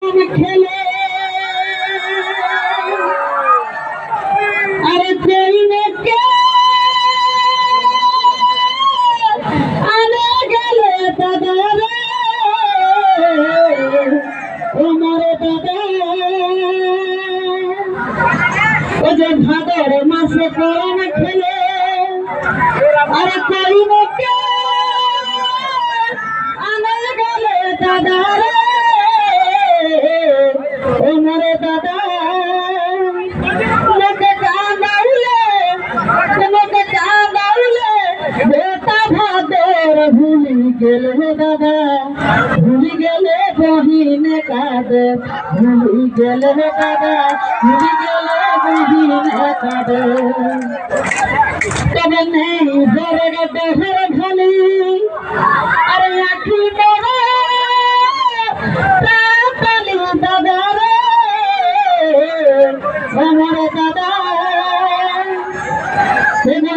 খেলে আরে প্রেমকে আনে গেলে দাদা রে আমার দাদা ও যে ভাদর মাসে কোরআন খেলে আরে প্রেমকে আনে গেলে দাদা রে আমার দাদা ভুলি গেলে দাদা ভুলি গেলে বহিনে কাঁদে ভুলি গেলে দাদা ভুলি গেলে বহিনে কাঁদে তবে নেই ধরে দেহের খালি আরে আখি তালি দাদা রে আমার দাদা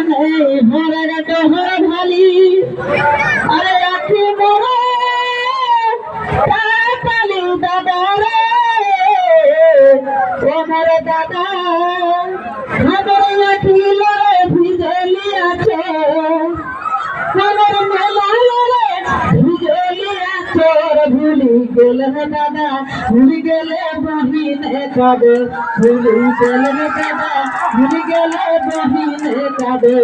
নেই ভরে দেহের খালি আরে রাখি মোহালি দাদা রে আমার দাদা আমার রাখিল ভিজলি আছে আমার মেলা ভিজলি আছে ভুলি গেলে দাদা ভুলি গেলে বহিনে কাঁদে ভুলি গেলে দাদা ভুলি গেলে বহিনে কাঁদে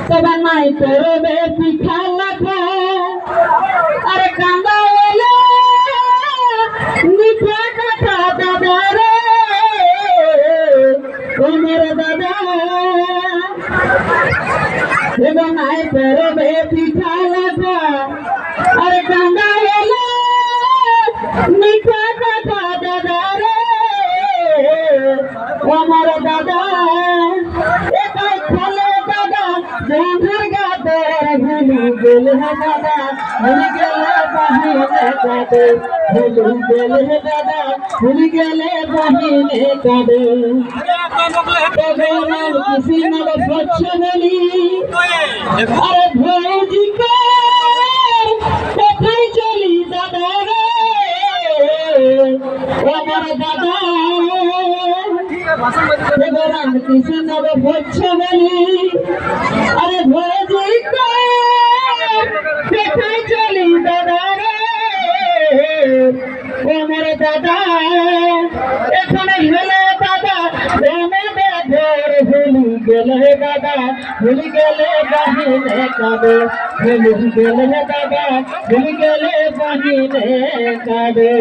তবে নাই তোরবে পিঠা লাখা আরে কান্দা এলে মিঠা কথা দাদা রে আমার দাদা তবে নাই তোরবে পিঠা লাখা আরে কান্দা এলে মিঠা কথা দাদা রে আমার দাদা একাই খেলে দাদা জনের গাদের ভুলি গেলে দাদা ভুলি গেলে বহিনে কাঁদে ভুলি গেলে দাদা ভুলি গেলে বহিনে কাঁদে তবে আমার কিসি নব স্বচ্ছ বলি আরে ভৌজি কোথায় চলি দাদা রে আমার দাদা রাম কৃষ্ণ ভোজ বলি আরে ভোজি কোথায় চলি দাদা রে আমার দাদা এখানে হেলে দাদা প্রেমে বেদর ভুলি গেলে দাদা ভুলি গেলে বহিনে কাঁদে ভুলি গেলে দাদা ভুলি গেলে বহিনে কাঁদে।